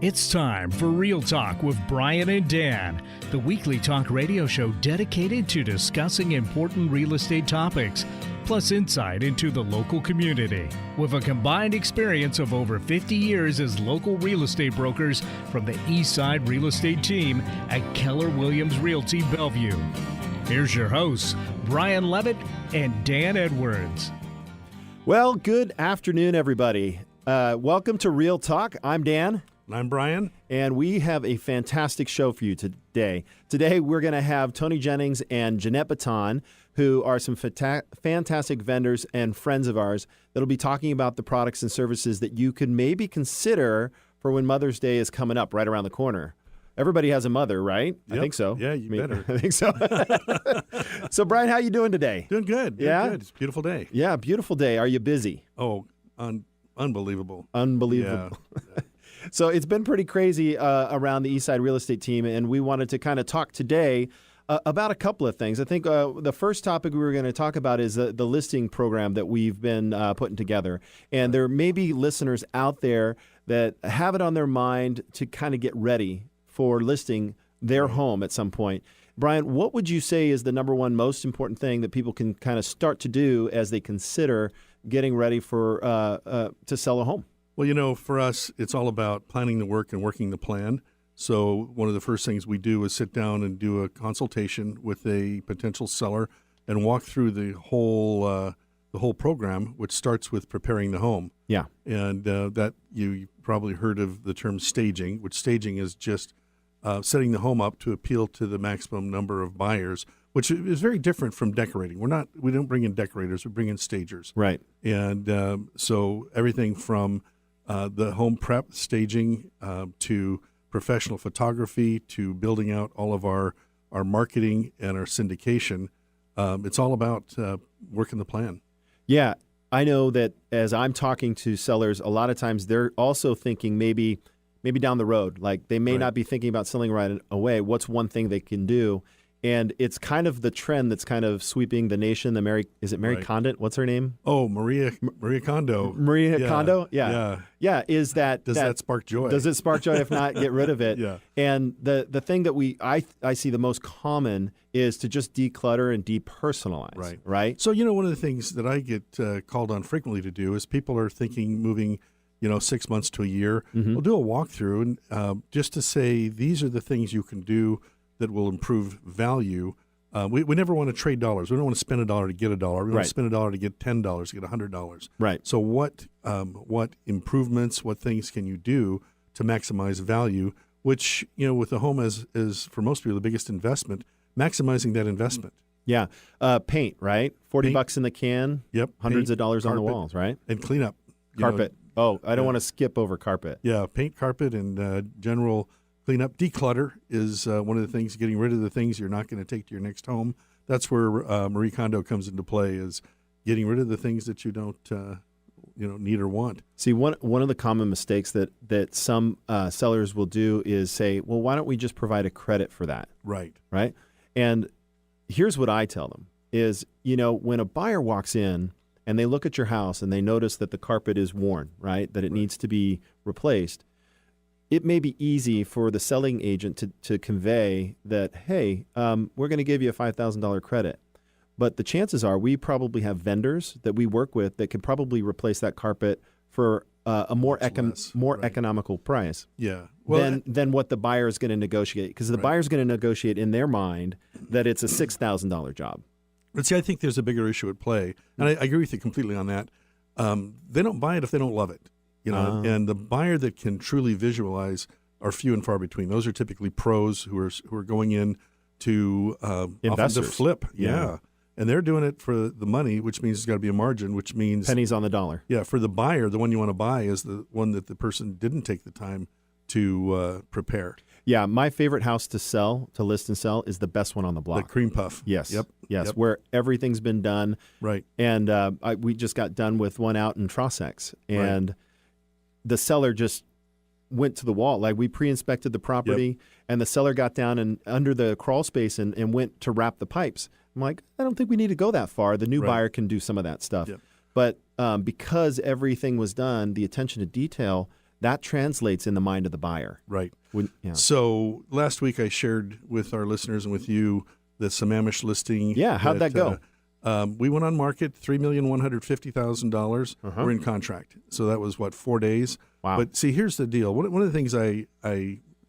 It's time for Real Talk with Brian and Dan, the weekly talk radio show dedicated to discussing important real estate topics, plus insight into the local community. With a combined experience of over 50 years as local real estate brokers from the East Side Real Estate Team at Keller Williams Realty Bellevue. Here's your hosts, Brian Levitt and Dan Edwards. Well, good afternoon, everybody. Welcome to Real Talk. I'm Dan. I'm Brian. And we have a fantastic show for you today. Today, we're going to have Toni, Jennings, and Jeanette Betton, who are some fantastic vendors and friends of ours that'll be talking about the products and services that you could maybe consider for when Mother's Day is coming up right around the corner. Everybody has a mother, right? Yep. I think so. Yeah, you better. I think so. So, Brian, how you doing today? Doing good. Yeah? Good. It's a beautiful day. Yeah, beautiful day. Are you busy? Oh, unbelievable. Unbelievable. Yeah. So it's been pretty crazy around the East Side Real Estate Team, and we wanted to kind of talk today about a couple of things. I think the first topic we were going to talk about is the listing program that we've been putting together. And there may be listeners out there that have it on their mind to kind of get ready for listing their home at some point. Brian, what would you say is the number one most important thing that people can kind of start to do as they consider getting ready for to sell a home? Well, you know, for us, it's all about planning the work and working the plan. So one of the first things we do is sit down and do a consultation with a potential seller and walk through the whole program, which starts with preparing the home. Yeah. And that you probably heard of the term staging, which staging is just setting the home up to appeal to the maximum number of buyers, which is very different from decorating. We don't bring in decorators, we bring in stagers. Right. And so everything from the home prep staging to professional photography to building out all of our marketing and our syndication, it's all about working the plan. Yeah, I know that as I'm talking to sellers, a lot of times they're also thinking maybe down the road. Like they may not be thinking about selling right away. What's one thing they can do? And it's kind of the trend that's kind of sweeping the nation. Mary Condon? What's her name? Oh, Maria Kondo. Maria Kondo? Yeah. Is that does that spark joy? Does it spark joy? If not, get rid of it. Yeah. And the thing that I see the most common is to just declutter and depersonalize. Right. So one of the things that I get called on frequently to do is people are thinking moving 6 months to a year. Mm-hmm. We'll do a walkthrough and just to say these are the things you can do that will improve value. We never want to trade dollars. We don't want to spend $1 to get $1. We want to spend $1 to get $10 to get $100. Right. So what improvements, what things can you do to maximize value? Which with a home is for most people the biggest investment. Maximizing that investment. Yeah. Paint. Right. $40 in the can. Yep. Hundreds of dollars on the carpet, walls. Right. And cleanup. Carpet. I don't want to skip over carpet. Yeah. Paint, carpet, and general cleanup. Declutter is one of the things, getting rid of the things you're not going to take to your next home. That's where Marie Kondo comes into play, is getting rid of the things that you don't need or want. See, one of the common mistakes that some sellers will do is say, well, why don't we just provide a credit for that? Right. Right? And here's what I tell them is, when a buyer walks in and they look at your house and they notice that the carpet is worn, right, that it needs to be replaced, it may be easy for the selling agent to convey that, hey, we're going to give you a $5,000 credit. But the chances are we probably have vendors that we work with that can probably replace that carpet for a more economical price than what the buyer is going to negotiate. Because the buyer is going to negotiate in their mind that it's a $6,000 job. But see, I think there's a bigger issue at play. And I agree with you completely on that. They don't buy it if they don't love it. And the buyer that can truly visualize are few and far between. Those are typically pros who are going in to investors often to flip. Yeah. And they're doing it for the money, which means there's got to be a margin, which means pennies on the dollar. Yeah. For the buyer, the one you want to buy is the one that the person didn't take the time to prepare. Yeah. My favorite house to list and sell is the best one on the block. The cream puff. Yes. Yep. Where everything's been done. Right. And we just got done with one out in Trossachs, and the seller just went to the wall. Like we pre-inspected the property and the seller got down and under the crawl space and went to wrap the pipes. I'm like, I don't think we need to go that far. The new buyer can do some of that stuff. But because everything was done, the attention to detail, that translates in the mind of the buyer. Right. Yeah. So last week I shared with our listeners and with you the Sammamish listing. Yeah, how'd that go? We went on market, $3,150,000. We're in contract. So that was, 4 days? Wow. But see, here's the deal. One of the things a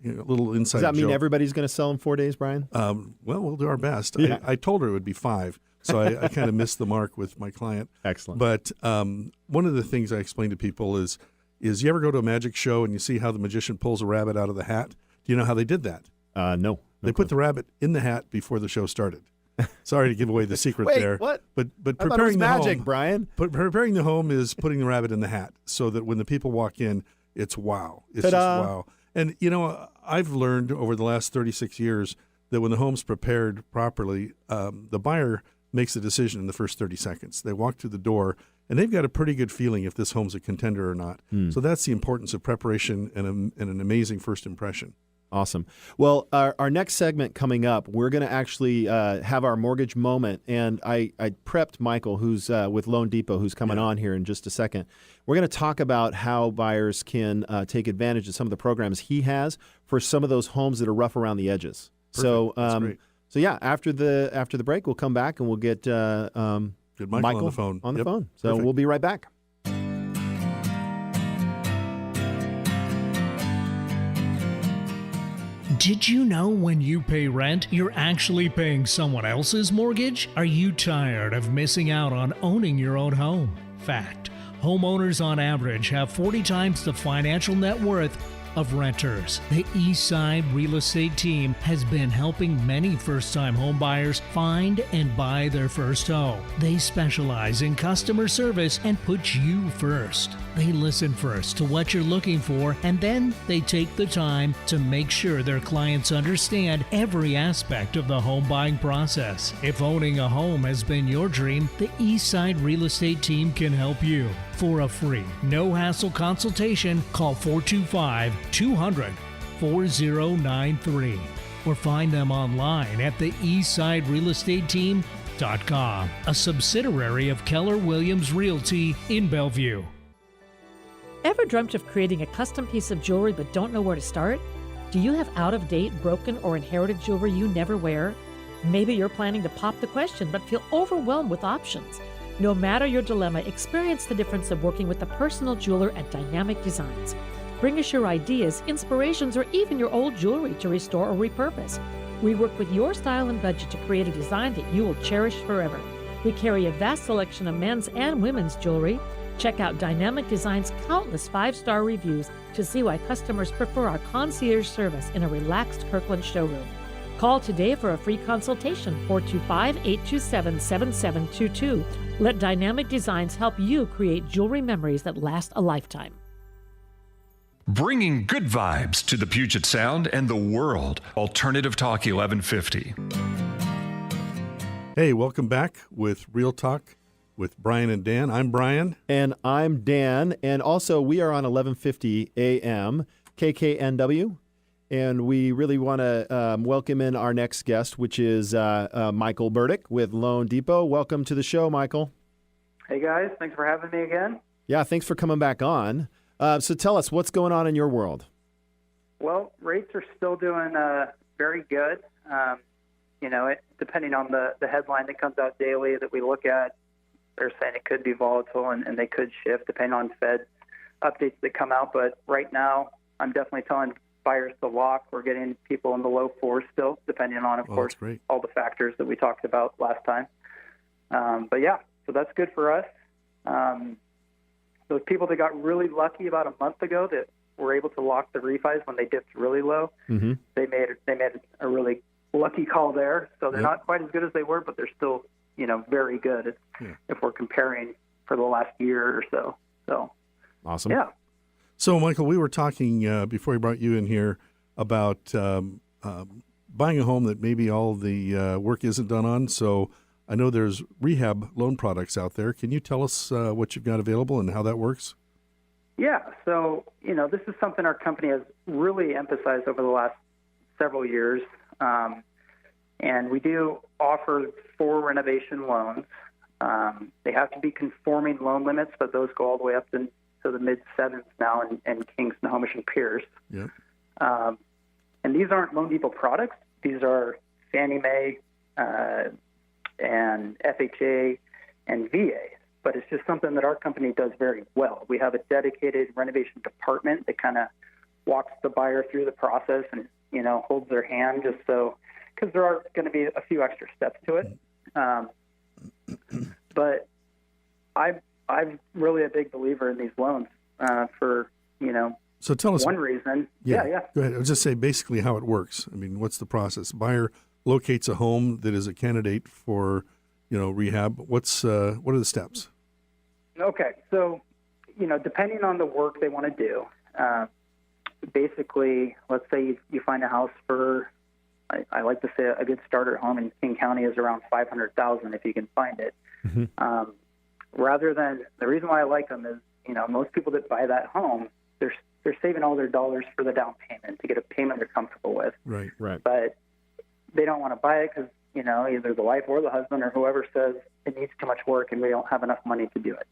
little inside Does that mean joke, everybody's going to sell in 4 days, Brian? well, we'll do our best. Yeah. I told her it would be 5. So I kind of missed the mark with my client. Excellent. But one of the things I explain to people is you ever go to a magic show and you see how the magician pulls a rabbit out of the hat? Do you know how they did that? No. They put the rabbit in the hat before the show started. Sorry to give away the secret Wait, there. what? But I thought it was preparing the magic, home, Brian. preparing the home is putting the rabbit in the hat so that when the people walk in, it's wow. It's Ta-da. just wow. And I've learned over the last 36 years that when the home's prepared properly, the buyer makes the decision in the first 30 seconds. They walk through the door, and they've got a pretty good feeling if this home's a contender or not. So that's the importance of preparation and an amazing first impression. Awesome. Well, our next segment coming up, we're going to actually have our mortgage moment. And I prepped Michael, who's with Loan Depot, who's coming on here in just a second. We're going to talk about how buyers can take advantage of some of the programs he has for some of those homes that are rough around the edges. Perfect. So, That's great. so yeah, after the break, we'll come back and we'll get Good Michael on the phone. Yep. phone. So Perfect. we'll be right back. Did you know when you pay rent, you're actually paying someone else's mortgage? Are you tired of missing out on owning your own home? Fact: homeowners on average have 40 times the financial net worth of renters. The Eastside Real Estate Team has been helping many first-time home buyers find and buy their first home. They specialize in customer service and put you first. They listen first to what you're looking for, and then they take the time to make sure their clients understand every aspect of the home buying process. If owning a home has been your dream, the Eastside Real Estate Team can help you. For a free, no-hassle consultation, call 425-200-4093 or find them online at the eastsiderealestateteam.com, a subsidiary of Keller Williams Realty in Bellevue. Ever dreamt of creating a custom piece of jewelry but don't know where to start? Do you have out-of-date, broken, or inherited jewelry you never wear? Maybe you're planning to pop the question but feel overwhelmed with options. No matter your dilemma, experience the difference of working with a personal jeweler at Dynamic Designs. Bring us your ideas, inspirations, or even your old jewelry to restore or repurpose. We work with your style and budget to create a design that you will cherish forever. We carry a vast selection of men's and women's jewelry. Check out Dynamic Design's countless 5-star reviews to see why customers prefer our concierge service in a relaxed Kirkland showroom. Call today for a free consultation, 425-827-7722. Let Dynamic Designs help you create jewelry memories that last a lifetime. Bringing good vibes to the Puget Sound and the world. Alternative Talk 1150. Hey, welcome back with Real Talk with Brian and Dan. I'm Brian. And I'm Dan. And also, we are on 1150 AM, KKNW. And we really want to welcome in our next guest, which is Michael Burdick with Loan Depot. Welcome to the show, Michael. Hey, guys. Thanks for having me again. Yeah, thanks for coming back on. So tell us, what's going on in your world? Well, rates are still doing very good. Depending on the headline that comes out daily that we look at, they're saying it could be volatile and they could shift depending on Fed updates that come out. But right now, I'm definitely telling buyers to lock. We're getting people in the low 4s still, depending on, of course, all the factors that we talked about last time. But yeah, so that's good for us. Those people that got really lucky about a month ago that were able to lock the refis when they dipped really low, they made a really lucky call there. So they're not quite as good as they were, but they're still, very good if we're comparing for the last year or so. So awesome. Yeah. So, Michael, we were talking before we brought you in here about buying a home that maybe all the work isn't done on. So I know there's rehab loan products out there. Can you tell us what you've got available and how that works? Yeah. So, this is something our company has really emphasized over the last several years. And we do offer 4 renovation loans. They have to be conforming loan limits, but those go all the way up to to the mid 7s now in King, Snohomish, and Pierce. Yeah. And these aren't Loan Depot products. These are Fannie Mae and FHA and VA. But it's just something that our company does very well. We have a dedicated renovation department that kind of walks the buyer through the process and, holds their hand just so, because there are going to be a few extra steps to it. But I'm really a big believer in these loans for, So tell us one reason. Yeah. Yeah. Go ahead. I'll just say basically how it works. I mean, what's the process? Buyer locates a home that is a candidate for, rehab. What are the steps? Okay. So, depending on the work they want to do, basically, let's say you find a house for, I like to say a good starter home in King County is around $500,000 if you can find it. Mm-hmm. Rather than, the reason why I like them is, most people that buy that home, they're saving all their dollars for the down payment to get a payment they're comfortable with. Right. But they don't want to buy it because, either the wife or the husband or whoever says it needs too much work and we don't have enough money to do it.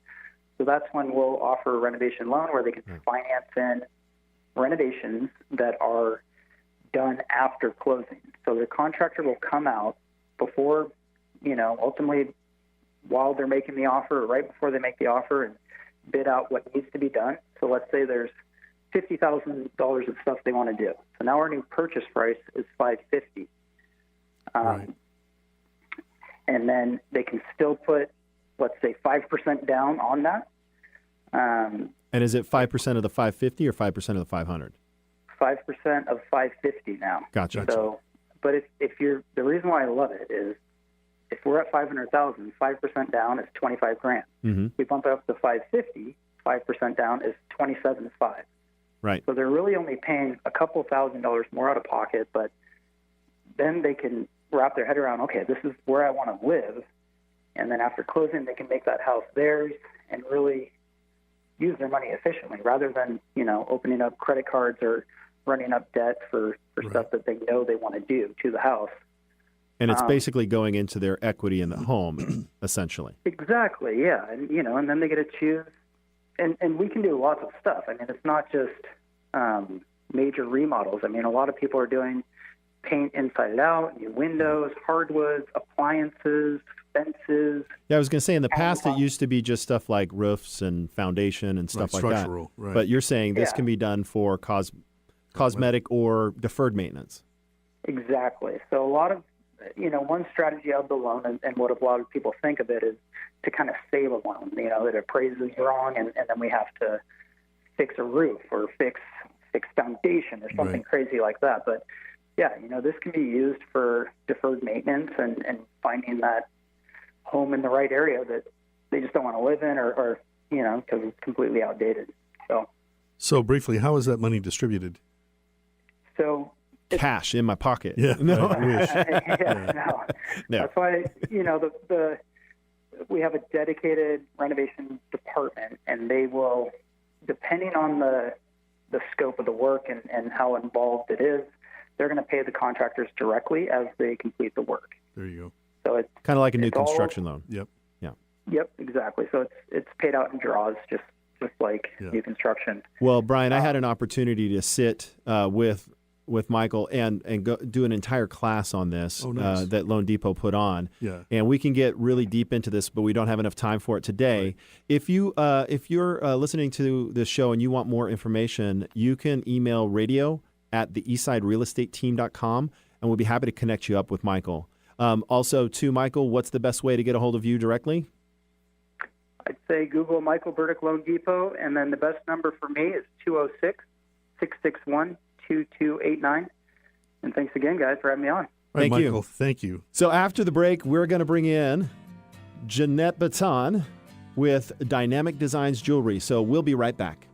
So that's when we'll offer a renovation loan where they can finance in renovations that are done after closing. So the contractor will come out before, ultimately while they're making the offer or right before they make the offer and bid out what needs to be done. So let's say there's $50,000 of stuff they want to do. So now our new purchase price is $550,000. Right. And then they can still put, let's say, 5% down on that. And is it 5% of the 550 or 5% of the 500? 5% of 550 now. Gotcha. So, but if you're, the reason why I love it is if we're at 500,000, 5% down is $25,000. Mm-hmm. We bump it up to 550, 5% down is $27,500. Right. So they're really only paying a couple $1,000s more out of pocket, but then they can wrap their head around, okay, this is where I want to live. And then after closing, they can make that house theirs and really use their money efficiently rather than, opening up credit cards or running up debt for stuff that they know they want to do to the house. And it's basically going into their equity in the home, essentially. Exactly, yeah. And, and then they get to choose. And we can do lots of stuff. I mean, it's not just major remodels. I mean, a lot of people are doing paint inside and out, new windows, hardwoods, appliances, fences. Yeah, I was going to say in the past it used to be just stuff like roofs and foundation and stuff like that. Right. But you're saying this can be done for cosmetic or deferred maintenance. Exactly. So a lot of, one strategy of the loan and what a lot of people think of it is to kind of save a loan, that appraises wrong and then we have to fix a roof or fix foundation or something crazy like that. But yeah, this can be used for deferred maintenance and finding that home in the right area that they just don't want to live in or because it's completely outdated. So briefly, how is that money distributed? So cash in my pocket. Yeah. No. No. That's why, we have a dedicated renovation department and they will, depending on the scope of the work and how involved it is, they're going to pay the contractors directly as they complete the work. There you go. So it's kind of like a new construction loan. Yep. Yeah. Yep, exactly. So it's paid out in draws, just like new construction. Well, Brian, I had an opportunity to sit with Michael and go do an entire class on this that Loan Depot put on. Yeah. And we can get really deep into this, but we don't have enough time for it today. Right. If you're listening to this show and you want more information, you can email radio@theeastsiderealestateteam.com and we'll be happy to connect you up with Michael. Also, to Michael, what's the best way to get a hold of you directly? I'd say Google Michael Burdick Loan Depot, and then the best number for me is 206-661-2289. And thanks again, guys, for having me on. Thank you. Michael, thank you. So after the break, we're going to bring in Jeanette Betton with Dynamic Designs Jewelry. So we'll be right back.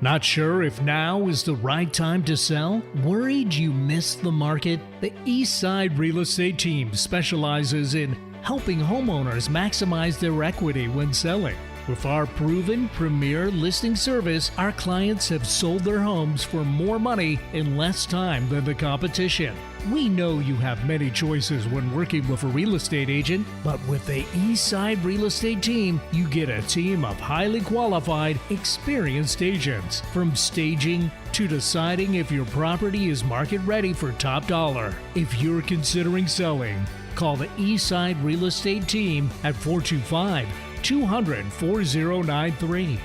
Not sure if now is the right time to sell? Worried you missed the market? The Eastside Real Estate Team specializes in helping homeowners maximize their equity when selling. With our proven premier listing service, our clients have sold their homes for more money in less time than the competition. We know you have many choices when working with a real estate agent, but with the Eastside Real Estate Team, you get a team of highly qualified, experienced agents. From staging to deciding if your property is market ready for top dollar. If you're considering selling, call the Eastside Real Estate Team at 425-200-4093.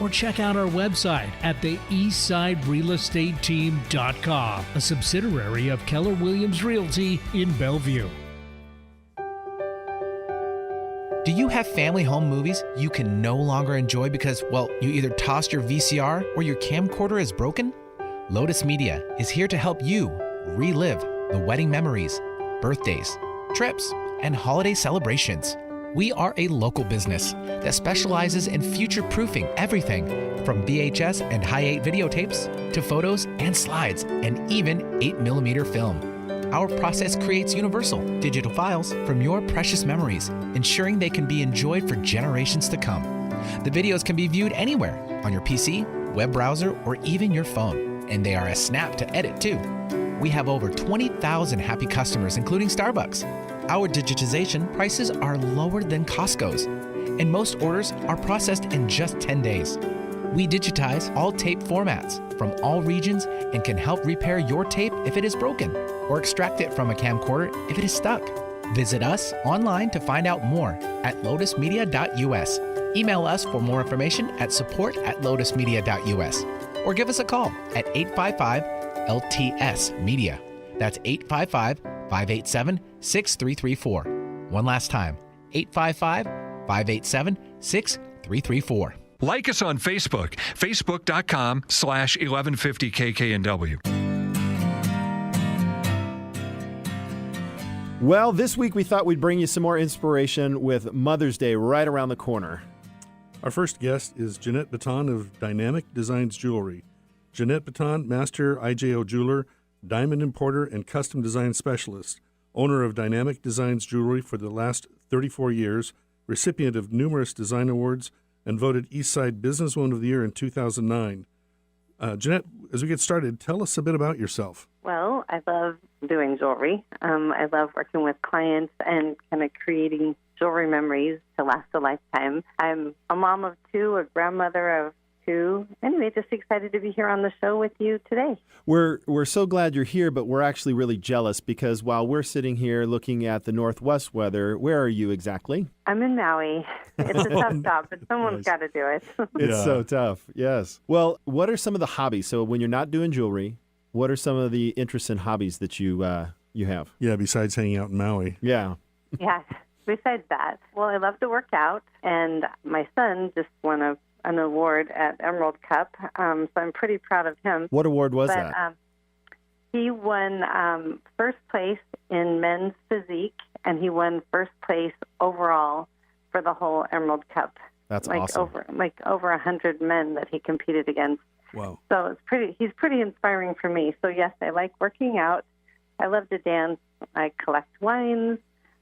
Or check out our website at the eastsiderealestateteam.com, a subsidiary of Keller Williams Realty in Bellevue. Do you have family home movies you can no longer enjoy because, well, you either tossed your VCR or your camcorder is broken? Lotus Media is here to help you relive the wedding memories, birthdays, trips, and holiday celebrations. We are a local business that specializes in future-proofing everything from VHS and high-8 videotapes to photos and slides and even 8mm film. Our process creates universal digital files from your precious memories, ensuring they can be enjoyed for generations to come. The videos can be viewed anywhere on your PC, web browser, or even your phone, and they are a snap to edit too. We have over 20,000 happy customers, including Starbucks. Our digitization prices are lower than Costco's, and most orders are processed in just 10 days. We digitize all tape formats from all regions and can help repair your tape if it is broken or extract it from a camcorder if it is stuck. Visit us online to find out more at lotusmedia.us. Email us for more information at support@lotusmedia.us or give us a call at 855-LTS-MEDIA. That's 855-587-6334. One last time, 855-587-6334. Like us on Facebook, facebook.com/1150kknw. Well, this week we thought we'd bring you some more inspiration with Mother's Day right around the corner. Our first guest is Jeanette Betton of Dynamic Designs Jewelry. Jeanette Betton, Master IJO Jeweler, Diamond Importer, and Custom Design Specialist, owner of Dynamic Designs Jewelry for the last 34 years, recipient of numerous design awards, and voted Eastside Businesswoman of the Year in 2009. Jeanette, as we get started, tell us a bit about yourself. Well, I love doing jewelry. I love working with clients and kind of creating jewelry memories to last a lifetime. I'm a mom of two, a grandmother of two. Anyway, just excited to be here on the show with you today. We're so glad you're here, but we're actually really jealous because while we're sitting here looking at the Northwest weather, where are you exactly? I'm in Maui. It's a tough job, but someone's got to do it. It's so tough, yes. Well, what are some of the hobbies? So when you're not doing jewelry, what are some of the interests and hobbies that you have? Yeah, besides hanging out in Maui. Yeah. Yeah, besides that. Well, I love to work out, and my son just won an award at Emerald Cup, so I'm pretty proud of him. What award was that? He won first place in men's physique, and he won first place overall for the whole Emerald Cup. That's awesome. Over 100 men that he competed against. Wow. So he's pretty inspiring for me. So yes, I like working out. I love to dance. I collect wines.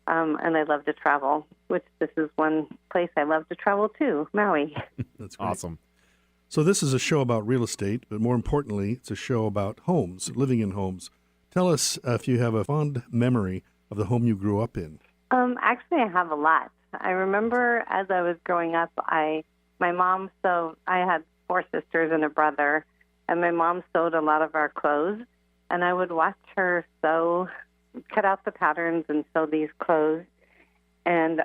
And I love to travel, which this is one place I love to travel to, Maui. That's great. Awesome. So this is a show about real estate, but more importantly, it's a show about homes, living in homes. Tell us if you have a fond memory of the home you grew up in. Actually, I have a lot. I remember as I was growing up, I had 4 sisters and a brother, and my mom sewed a lot of our clothes, and I would watch her cut out the patterns and sew these clothes. And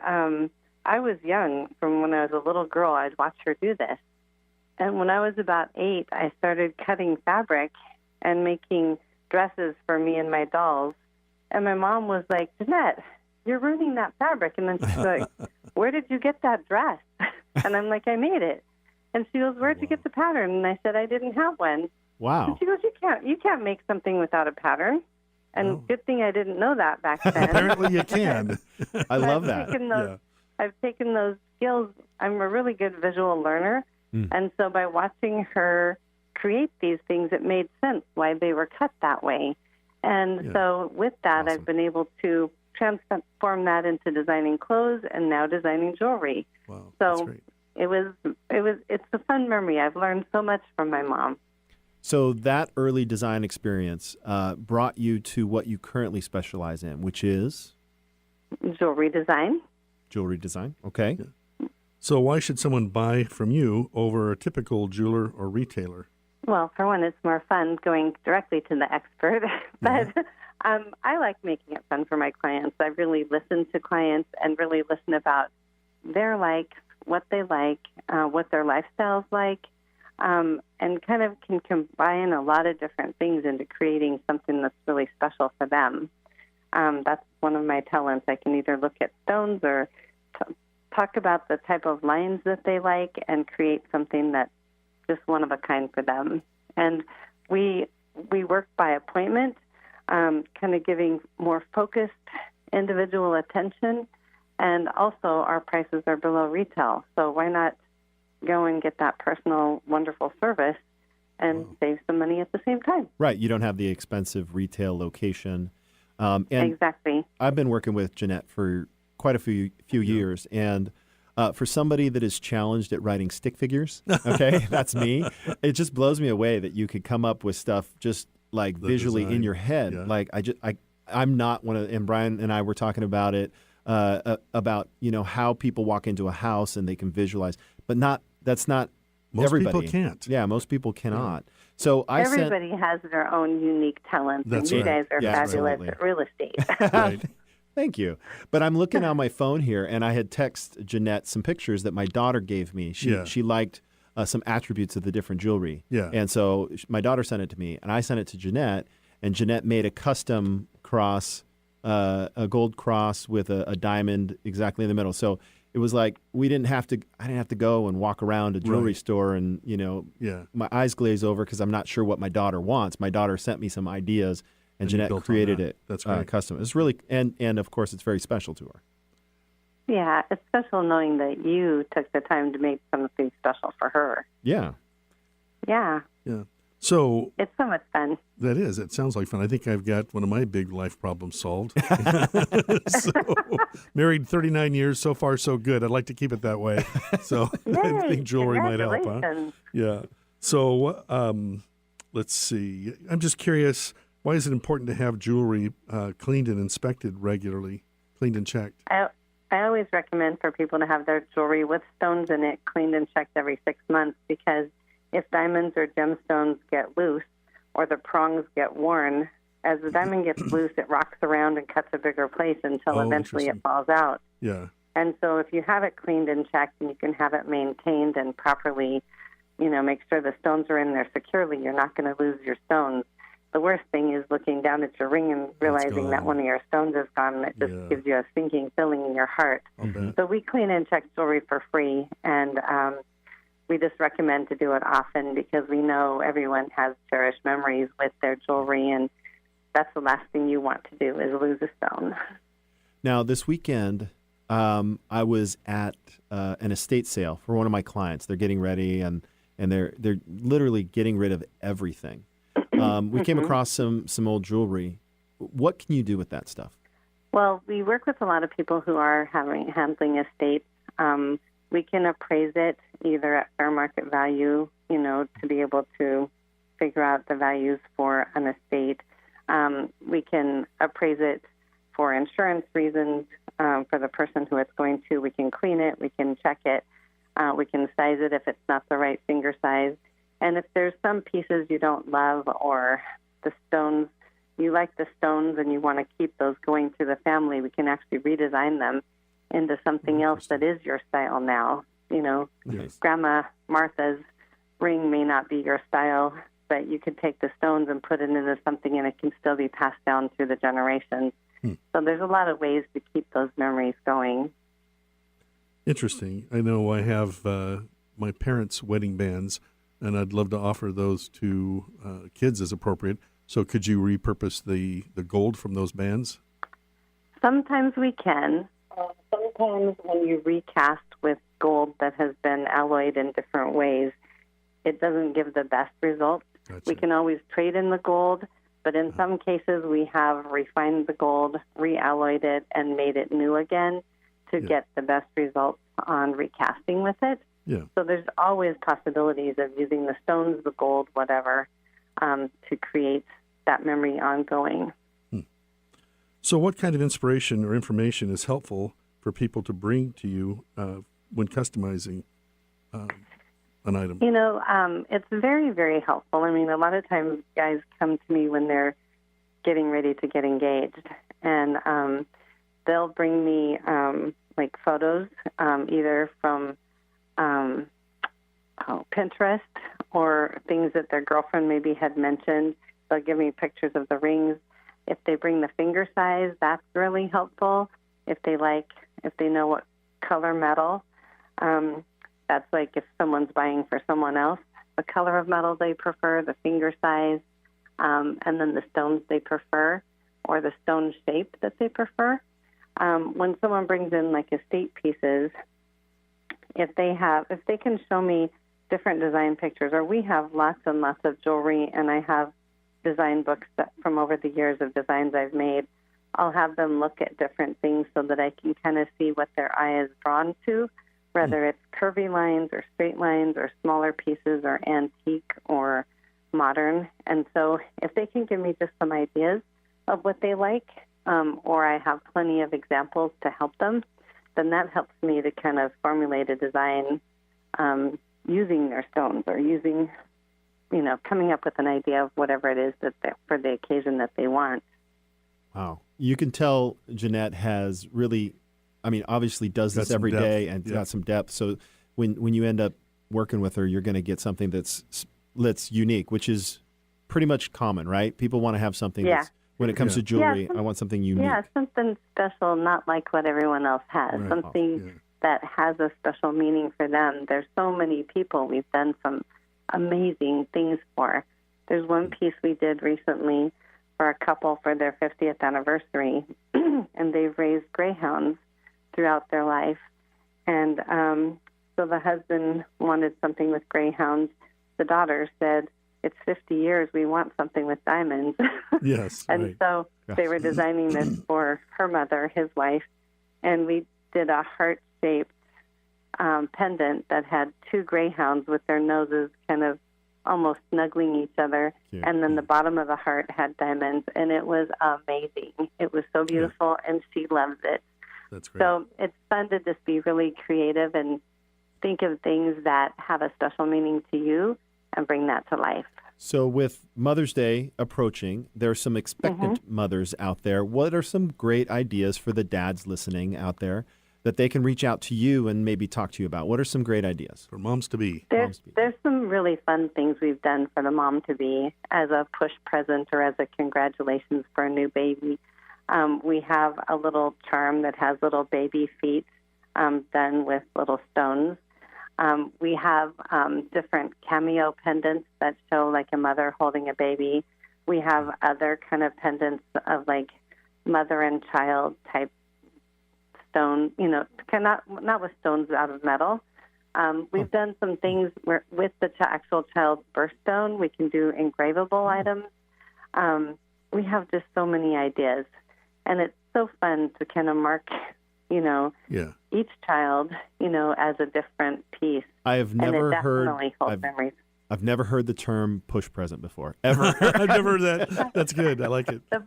I was young. From when I was a little girl, I'd watch her do this. And when I was about 8, I started cutting fabric and making dresses for me and my dolls. And my mom was like, Jeanette, you're ruining that fabric. And then she's like, where did you get that dress? And I'm like, I made it. And she goes, where'd you get the pattern? And I said, I didn't have one. Wow. And she goes, you can't make something without a pattern. And good thing I didn't know that back then. Apparently you can. I love that. I've taken those skills. I'm a really good visual learner. And so by watching her create these things, it made sense why they were cut that way. And so with that, awesome. I've been able to transform that into designing clothes and now designing jewelry. Wow, so that's great. It's a fun memory. I've learned so much from my mom. So that early design experience brought you to what you currently specialize in, which is? Jewelry design. Jewelry design, okay. Yeah. So why should someone buy from you over a typical jeweler or retailer? Well, for one, it's more fun going directly to the expert, but I like making it fun for my clients. I really listen to clients and really listen about their likes, what they like, what their lifestyle's like, and kind of can combine a lot of different things into creating something that's really special for them. That's one of my talents. I can either look at stones or talk about the type of lines that they like and create something that's just one of a kind for them. And we work by appointment, kind of giving more focused individual attention. And also our prices are below retail. So why not go and get that personal, wonderful service and save some money at the same time? Right. You don't have the expensive retail location. And exactly. I've been working with Jeanette for quite a few years. And for somebody that is challenged at writing stick figures, okay, that's me. It just blows me away that you could come up with stuff just like the visually design in your head. Yeah. Like I'm not one of, and Brian and I were talking about it, about, how people walk into a house and they can visualize, but that's not most everybody. People can't. Yeah, most people cannot. Yeah. So everybody has their own unique talents, and you guys are fabulous at real estate. Right. Thank you. But I'm looking on my phone here, and I had texted Jeanette some pictures that my daughter gave me. She liked some attributes of the different jewelry. Yeah. And so my daughter sent it to me, and I sent it to Jeanette, and Jeanette made a custom cross, a gold cross with a diamond exactly in the middle. So it was like I didn't have to go and walk around a jewelry store and, my eyes glaze over because I'm not sure what my daughter wants. My daughter sent me some ideas, and Jeanette created it. That's right. Custom. It's really, and of course, it's very special to her. Yeah, it's special knowing that you took the time to make something special for her. Yeah. Yeah. Yeah. So it's so much fun. That is. It sounds like fun. I think I've got one of my big life problems solved. So, married 39 years, so far so good. I'd like to keep it that way. So I think jewelry might help. Huh? Yeah. So let's see. I'm just curious. Why is it important to have jewelry cleaned and inspected regularly, cleaned and checked? I always recommend for people to have their jewelry with stones in it cleaned and checked every 6 months, because if diamonds or gemstones get loose or the prongs get worn, as the diamond gets loose, it rocks around and cuts a bigger place until eventually it falls out. Yeah. And so if you have it cleaned and checked and you can have it maintained and properly, make sure the stones are in there securely, you're not going to lose your stones. The worst thing is looking down at your ring and realizing that one of your stones is gone, and it just gives you a sinking feeling in your heart. So we clean and check jewelry for free, and we just recommend to do it often because we know everyone has cherished memories with their jewelry, and that's the last thing you want to do is lose a stone. Now, this weekend, I was at an estate sale for one of my clients. They're getting ready, and they're literally getting rid of everything. We came across some old jewelry. What can you do with that stuff? Well, we work with a lot of people who are handling estates. We can appraise it either at fair market value, to be able to figure out the values for an estate. We can appraise it for insurance reasons for the person who it's going to. We can clean it. We can check it. We can size it if it's not the right finger size. And if there's some pieces you don't love, or the stones, you like the stones and you want to keep those going through the family, we can actually redesign them into something else that is your style now. Grandma Martha's ring may not be your style, but you could take the stones and put it into something and it can still be passed down through the generations. So there's a lot of ways to keep those memories going. Interesting. I know I have my parents' wedding bands, and I'd love to offer those to kids as appropriate. So could you repurpose the gold from those bands? Sometimes we can. Sometimes when you recast with gold that has been alloyed in different ways, it doesn't give the best results. Gotcha. We can always trade in the gold, but in some cases we have refined the gold, realloyed it, and made it new again to get the best results on recasting with it. Yeah. So there's always possibilities of using the stones, the gold, whatever, to create that memory ongoing. So what kind of inspiration or information is helpful for people to bring to you when customizing an item? It's very, very helpful. I mean, a lot of times guys come to me when they're getting ready to get engaged, and they'll bring me like photos, either from Pinterest or things that their girlfriend maybe had mentioned. They'll give me pictures of the rings. If they bring the finger size, that's really helpful. If they know what color metal, that's like if someone's buying for someone else, the color of metal they prefer, the finger size, and then the stones they prefer, or the stone shape that they prefer. When someone brings in like estate pieces, if they can show me different design pictures, or we have lots and lots of jewelry, and I have design books from over the years of designs I've made, I'll have them look at different things so that I can kind of see what their eye is drawn to, whether it's curvy lines or straight lines or smaller pieces or antique or modern. And so if they can give me just some ideas of what they like, or I have plenty of examples to help them, then that helps me to kind of formulate a design using their stones or using, coming up with an idea of whatever it is that for the occasion that they want. Wow. You can tell Jeanette has really, obviously does this every day and got some depth. So when you end up working with her, you're going to get something that's unique, which is pretty much common, right? People want to have something that's, when it comes to jewelry, I want something unique. Yeah, something special, not like what everyone else has. Right. Something that has a special meaning for them. There's so many people we've done some amazing things for. There's one piece we did recently for a couple for their 50th anniversary, and they've raised greyhounds throughout their life. And so the husband wanted something with greyhounds. The daughter said, it's 50 years, we want something with diamonds. Yes. And so they were designing this for her mother, his wife, and we did a heart-shaped pendant that had two greyhounds with their noses kind of almost snuggling each other, and then the bottom of the heart had diamonds, and it was amazing. It was so beautiful, and she loved it. That's great. So it's fun to just be really creative and think of things that have a special meaning to you and bring that to life. So with Mother's Day approaching, there are some expectant mothers out there. What are some great ideas for the dads listening out there that they can reach out to you and maybe talk to you about? What are some great ideas? For moms-to-be. There's some really fun things we've done for the mom-to-be as a push present or as a congratulations for a new baby. We have a little charm that has little baby feet done with little stones. We have different cameo pendants that show like a mother holding a baby. We have other kind of pendants of like mother and child type stone, not with stones out of metal. We've done some things where with the actual child's birthstone, we can do engravable items. We have just so many ideas, and it's so fun to kind of mark, each child, as a different piece. I've never I've never heard the term push present before, ever. I've never heard that. That's good. I like it. The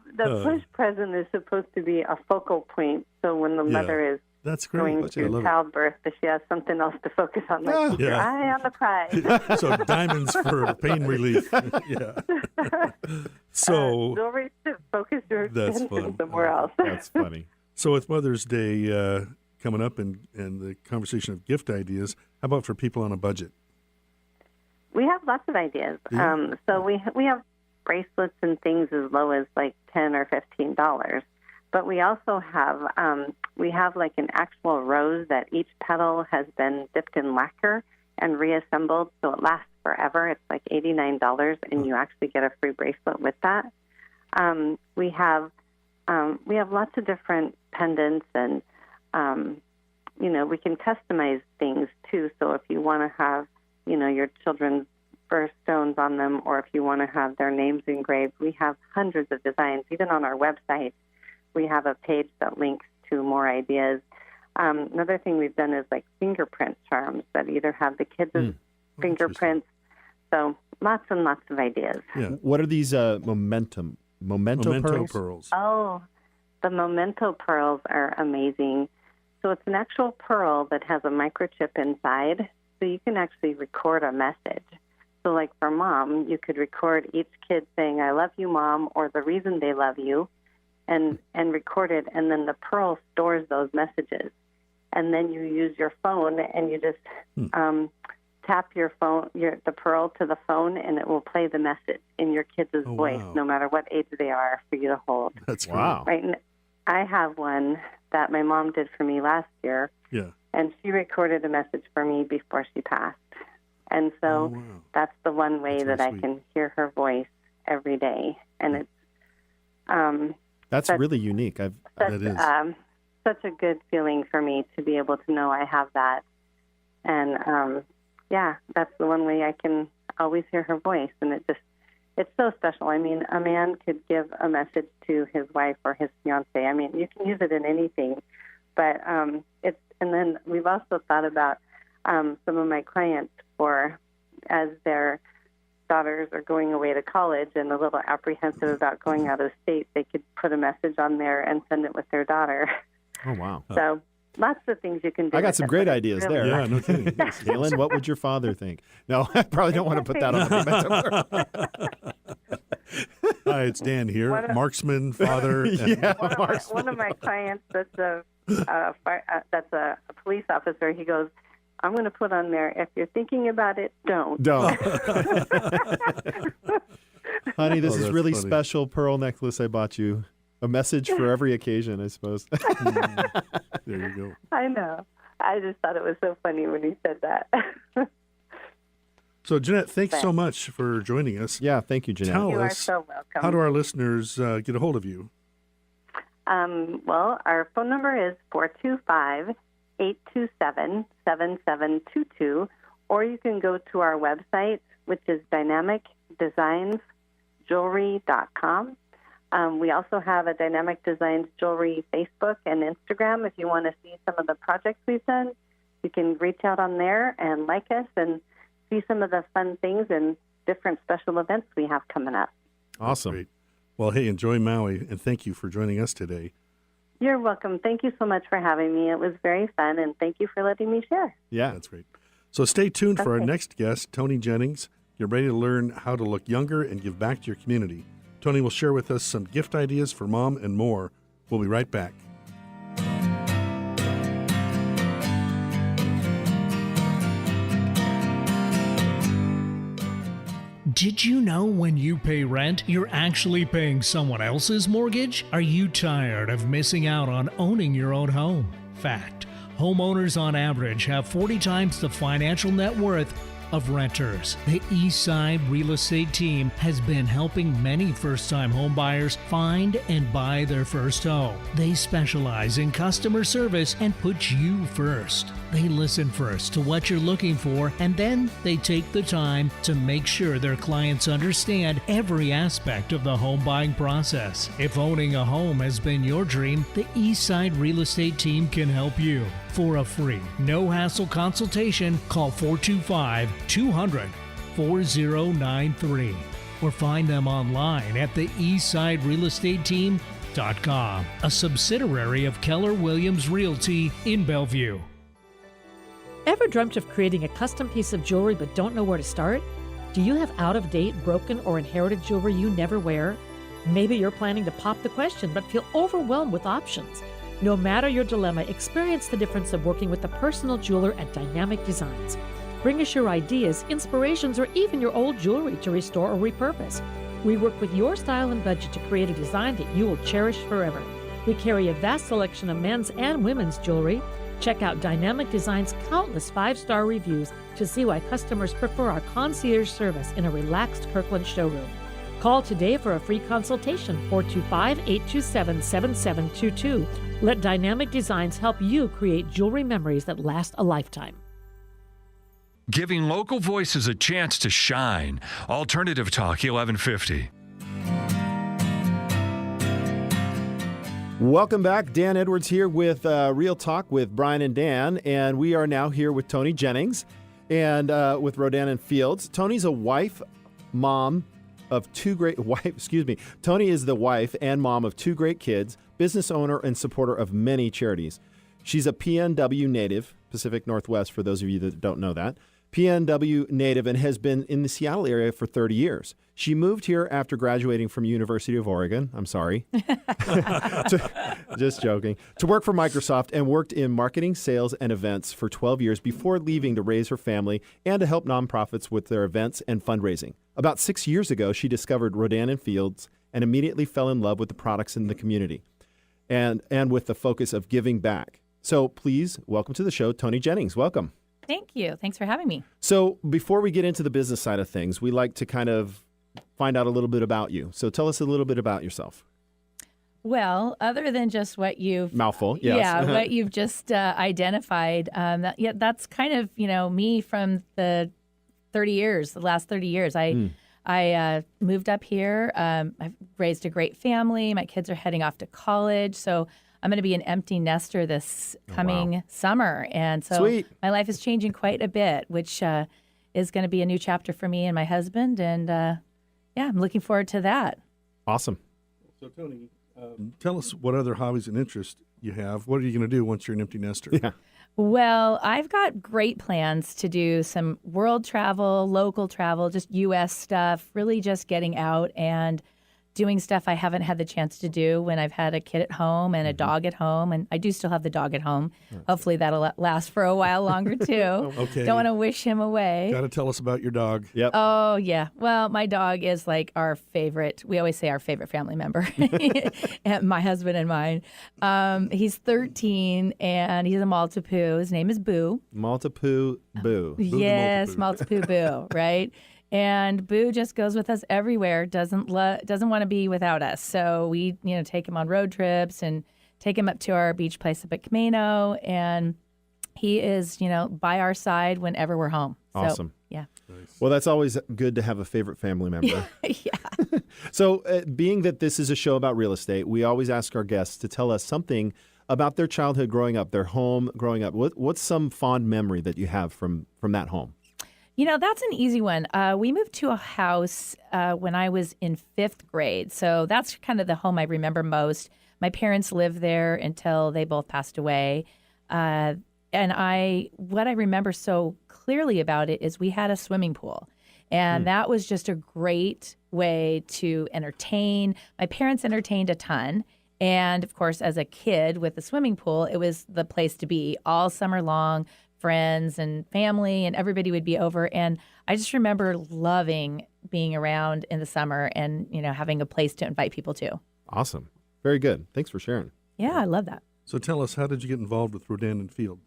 push present is supposed to be a focal point, so when the mother is That's great. going through childbirth, that she has something else to focus on, like keep your eye on the prize. So diamonds for pain relief. So jewelry to focus your attention somewhere else. That's funny. So with Mother's Day coming up and the conversation of gift ideas, how about for people on a budget? We have lots of ideas. So we have bracelets and things as low as like $10 or $15. But we also have like an actual rose that each petal has been dipped in lacquer and reassembled, so it lasts forever. It's like $89, and you actually get a free bracelet with that. We have lots of different pendants, and we can customize things too. So if you want to have your children's birthstones on them, or if you want to have their names engraved, we have hundreds of designs. Even on our website, we have a page that links to more ideas. Another thing we've done is like fingerprint charms that either have the kids' fingerprints. So lots and lots of ideas. Yeah. What are these memento pearls? Oh, the memento pearls are amazing. So it's an actual pearl that has a microchip inside, so you can actually record a message. So like for mom, you could record each kid saying, "I love you, Mom," or the reason they love you, and record it, and then the pearl stores those messages. And then you use your phone, and you just tap the pearl to the phone, and it will play the message in your kid's voice, no matter what age they are, for you to hold. That's wow. Right. And I have one that my mom did for me last year. Yeah. And she recorded a message for me before she passed. And so that's the one way that I can hear her voice every day. And it's that's really unique. That is. Such a good feeling for me to be able to know I have that. And that's the one way I can always hear her voice. And it's so special. I mean, a man could give a message to his wife or his fiance. I mean, you can use it in anything, but and then we've also thought about some of my clients as their daughters are going away to college and a little apprehensive about going out of state, they could put a message on there and send it with their daughter. Oh, wow. So lots of things you can do. I got some great ideas there. Yeah, no kidding. Kaylin, what would your father think? No, I probably don't want to put that on the memento pearl. Hi, it's Dan here, marksman, father. One of my clients that's a police officer, he goes, "I'm going to put on there, if you're thinking about it, don't." Honey, this is really special pearl necklace I bought you. A message for every occasion, I suppose. There you go. I know. I just thought it was so funny when he said that. So, Jeanette, thanks so much for joining us. Yeah, thank you, Jeanette. You are so welcome. How do our listeners get a hold of you? Well, our phone number is 425-827-7722, or you can go to our website, which is dynamicdesignsjewelry.com. We also have a Dynamic Designs Jewelry Facebook and Instagram. If you want to see some of the projects we've done, you can reach out on there and like us and see some of the fun things and different special events we have coming up. Awesome. Great. Well, hey, enjoy Maui, and thank you for joining us today. You're welcome. Thank you so much for having me. It was very fun, and thank you for letting me share. Yeah. That's great. So stay tuned for our next guest, Toni Jennings. Get ready to learn how to look younger and give back to your community. Toni will share with us some gift ideas for mom and more. We'll be right back. Did you know when you pay rent, you're actually paying someone else's mortgage? Are you tired of missing out on owning your own home? Fact: homeowners on average have 40 times the financial net worth of renters. The Eastside Real Estate Team has been helping many first-time home buyers find and buy their first home. They specialize in customer service and put you first. They listen first to what you're looking for, and then they take the time to make sure their clients understand every aspect of the home buying process. If owning a home has been your dream, the Eastside Real Estate Team can help you. For a free, no-hassle consultation, call 425-200-4093 or find them online at the eastsiderealestateteam.com, a subsidiary of Keller Williams Realty in Bellevue. Ever dreamt of creating a custom piece of jewelry but don't know where to start? Do you have out-of-date, broken, or inherited jewelry you never wear? Maybe you're planning to pop the question but feel overwhelmed with options. No matter your dilemma, experience the difference of working with a personal jeweler at Dynamic Designs. Bring us your ideas, inspirations, or even your old jewelry to restore or repurpose. We work with your style and budget to create a design that you will cherish forever. We carry a vast selection of men's and women's jewelry. Check out Dynamic Designs' countless 5-star reviews to see why customers prefer our concierge service in a relaxed Kirkland showroom. Call today for a free consultation, 425-827-7722. Let Dynamic Designs help you create jewelry memories that last a lifetime. Giving local voices a chance to shine. Alternative Talk 1150. Welcome back. Dan Edwards here with Real Talk with Brian and Dan, and we are now here with Toni Jennings and with Rodan and Fields. Toni's a wife, mom of two great Toni is the wife and mom of two great kids, business owner and supporter of many charities. She's a PNW native, Pacific Northwest, for those of you that don't know that. PNW native and has been in the Seattle area for 30 years. She moved here after graduating from University of Oregon. I'm sorry. Just joking. To work for Microsoft and worked in marketing, sales, and events for 12 years before leaving to raise her family and to help nonprofits with their events and fundraising. About 6 years ago, she discovered Rodan and Fields and immediately fell in love with the products in the community and with the focus of giving back. So please welcome to the show, Toni Jennings. Welcome. Thank you. Thanks for having me. So before we get into the business side of things, we like to kind of find out a little bit about you. So tell us a little bit about yourself. Well, other than just what you've Mouthful, yes. Yeah, what you've just identified. That's kind of me from the last 30 years. I moved up here. I've raised a great family. My kids are heading off to college, so I'm going to be an empty nester this coming summer. And so Sweet. My life is changing quite a bit, which is going to be a new chapter for me and my husband. And I'm looking forward to that. Awesome. So, Toni, tell us what other hobbies and interests you have. What are you going to do once you're an empty nester? Yeah. Well, I've got great plans to do some world travel, local travel, just U.S. stuff, really just getting out and doing stuff I haven't had the chance to do when I've had a kid at home and a dog at home. And I do still have the dog at home. Hopefully that'll last for a while longer, too. Okay. Don't want to wish him away. Got to tell us about your dog. Yep. Oh, yeah. Well, my dog is like our favorite. We always say our favorite family member, and my husband and mine. He's 13, and he's a Maltipoo. His name is Boo. Maltipoo Boo. Yes, Maltipoo Boo, right? And Boo just goes with us everywhere. Doesn't want to be without us. So we, take him on road trips and take him up to our beach place up at Camino, and he is, by our side whenever we're home. Awesome. So, yeah. Nice. Well, that's always good to have a favorite family member. Yeah. So, being that this is a show about real estate, we always ask our guests to tell us something about their childhood growing up, their home growing up. What's some fond memory that you have from that home? That's an easy one. We moved to a house when I was in 5th grade. So that's kind of the home I remember most. My parents lived there until they both passed away. And what I remember so clearly about it is we had a swimming pool. And that was just a great way to entertain. My parents entertained a ton. And of course, as a kid with the swimming pool, it was the place to be all summer long. Friends and family and everybody would be over. And I just remember loving being around in the summer and, having a place to invite people to. Awesome. Very good. Thanks for sharing. Yeah, I love that. So tell us, how did you get involved with Rodan and Field?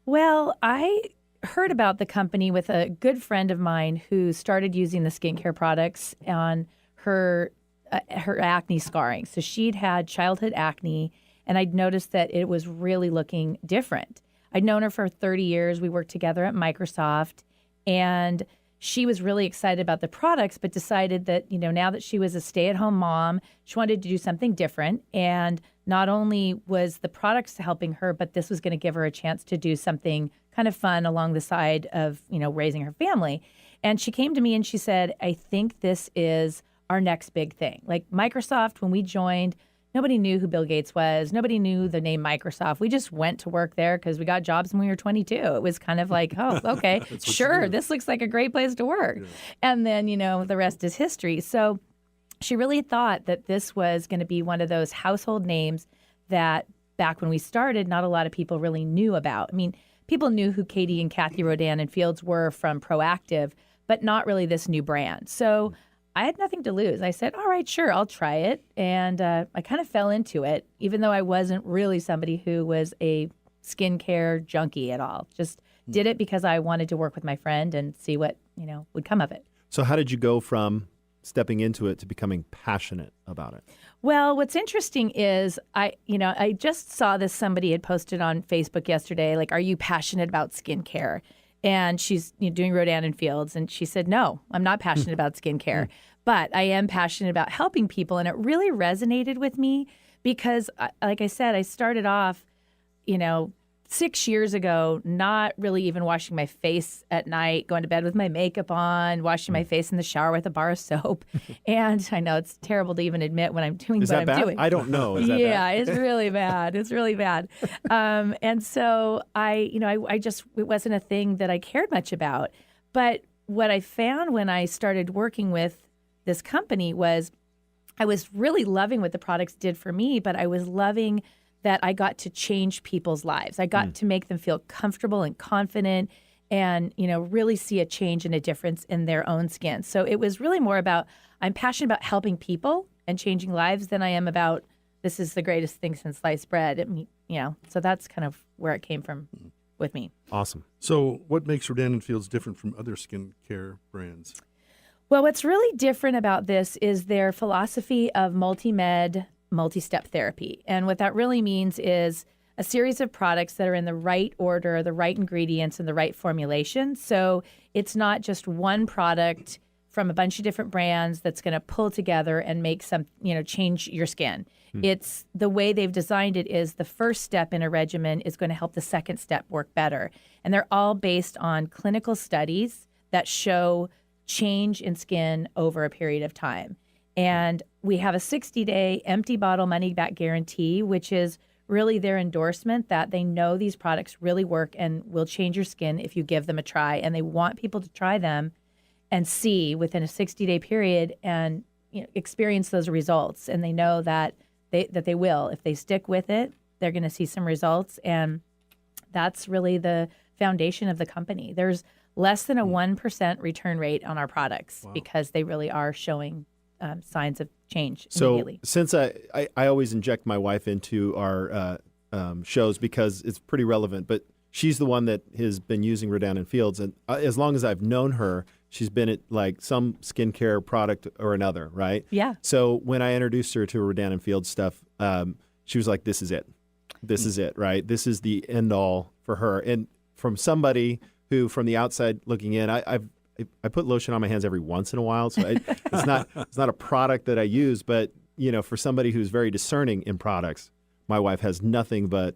Well, I heard about the company with a good friend of mine who started using the skincare products on her acne scarring. So she'd had childhood acne, and I'd noticed that it was really looking different. I'd known her for 30 years. We worked together at Microsoft, and she was really excited about the products, but decided that, now that she was a stay-at-home mom, she wanted to do something different. And not only was the products helping her, but this was going to give her a chance to do something kind of fun along the side of, raising her family. And she came to me and she said, I think this is our next big thing. Like Microsoft, when we joined, nobody knew who Bill Gates was. Nobody knew the name Microsoft. We just went to work there because we got jobs when we were 22. It was kind of like, oh, okay, sure, this looks like a great place to work. Yeah. And then, the rest is history. So she really thought that this was going to be one of those household names that back when we started, not a lot of people really knew about. I mean, people knew who Katie and Kathy Rodan and Fields were from Proactive, but not really this new brand. So I had nothing to lose. I said, all right, sure, I'll try it. And I kind of fell into it, even though I wasn't really somebody who was a skincare junkie at all. Just did it because I wanted to work with my friend and see what, would come of it. So how did you go from stepping into it to becoming passionate about it? Well, what's interesting is I just saw this, somebody had posted on Facebook yesterday, like, are you passionate about skincare? And she's doing Rodan and Fields, and she said, no, I'm not passionate about skincare. But I am passionate about helping people, and it really resonated with me because, like I said, I started off, 6 years ago, not really even washing my face at night, going to bed with my makeup on, washing my face in the shower with a bar of soap. And I know it's terrible to even admit when I'm doing what I'm doing. I don't know. Is that bad? Yeah, it's really bad. It's really bad. And so I just, it wasn't a thing that I cared much about. But what I found when I started working with this company was I was really loving what the products did for me, but I was loving that I got to change people's lives. I got to make them feel comfortable and confident and, really see a change and a difference in their own skin. So it was really more about, I'm passionate about helping people and changing lives than I am about, this is the greatest thing since sliced bread. So that's kind of where it came from with me. Awesome. So what makes Rodan & Fields different from other skincare brands? Well, what's really different about this is their philosophy of multi-step therapy. And what that really means is a series of products that are in the right order, the right ingredients, and the right formulation. So it's not just one product from a bunch of different brands that's going to pull together and make change your skin. It's the way they've designed it is the first step in a regimen is going to help the second step work better. And they're all based on clinical studies that show change in skin over a period of time. And we have a 60-day empty bottle money-back guarantee, which is really their endorsement that they know these products really work and will change your skin if you give them a try. And they want people to try them and see within a 60-day period and experience those results. And they know that they will. If they stick with it, they're going to see some results. And that's really the foundation of the company. There's less than a 1% return rate on our products because they really are showing signs of change immediately. So since I always inject my wife into our shows because it's pretty relevant, but she's the one that has been using Rodan & Fields. And as long as I've known her, she's been at like some skincare product or another, right? Yeah. So when I introduced her to Rodan & Fields stuff, she was like, this is it. This is it, right? This is the end all for her. And from somebody who, from the outside looking in, I put lotion on my hands every once in a while, so it's not a product that I use. But for somebody who's very discerning in products, my wife has nothing but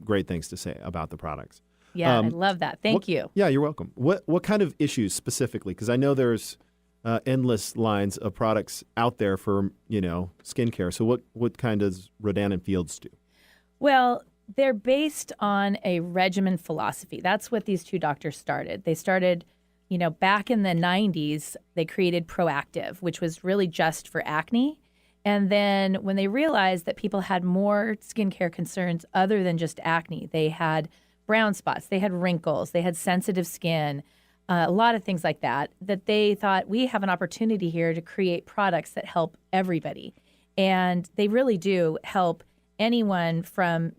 great things to say about the products. Yeah, I love that. Thank you. Yeah, you're welcome. What kind of issues specifically? Because I know there's endless lines of products out there for skincare. So what kind does Rodan & Fields do? Well, they're based on a regimen philosophy. That's what these two doctors started. They started. Back in the 90s, they created Proactive, which was really just for acne. And then when they realized that people had more skincare concerns other than just acne, they had brown spots, they had wrinkles, they had sensitive skin, a lot of things like that they thought we have an opportunity here to create products that help everybody. And they really do help anyone from,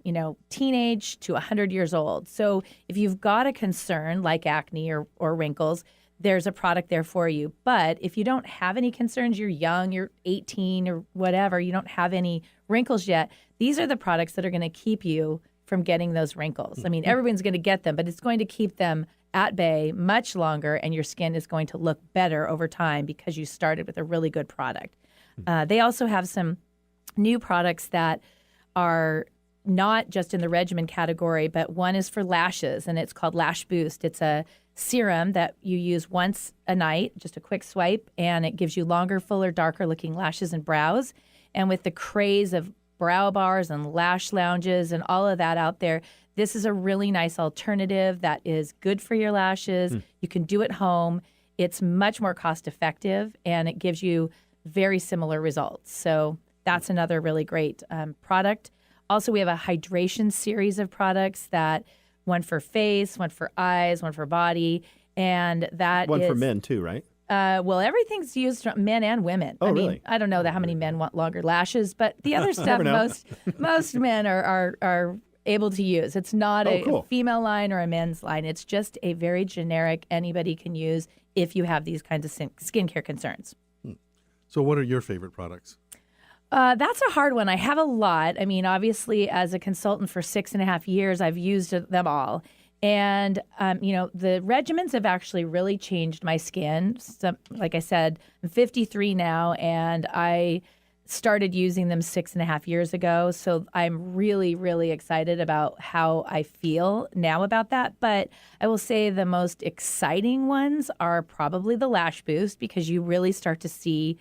teenage to 100 years old. So if you've got a concern like acne or wrinkles, there's a product there for you. But if you don't have any concerns, you're young, you're 18 or whatever, you don't have any wrinkles yet, these are the products that are going to keep you from getting those wrinkles. I mean, everyone's going to get them, but it's going to keep them at bay much longer, and your skin is going to look better over time because you started with a really good product. They also have some new products that are not just in the regimen category, but one is for lashes, and it's called Lash Boost. It's a serum that you use once a night, just a quick swipe, and it gives you longer, fuller, darker-looking lashes and brows. And with the craze of brow bars and lash lounges and all of that out there, this is a really nice alternative that is good for your lashes. You can do it home. It's much more cost-effective, and it gives you very similar results. So that's another really great product. Also, we have a hydration series of products one for face, one for eyes, one for body, and that one for men too, right? Well, everything's used for men and women. Oh, really? I don't know how many men want longer lashes, but the other stuff most men are able to use. It's not a female line or a men's line. It's just a very generic, anybody can use if you have these kinds of skincare concerns. So what are your favorite products? That's a hard one. I have a lot. I mean, obviously, as a consultant for 6.5 years, I've used them all. And, the regimens have actually really changed my skin. Like I said, I'm 53 now, and I started using them 6.5 years ago. So I'm really, really excited about how I feel now about that. But I will say the most exciting ones are probably the Lash Boost, because you really start to see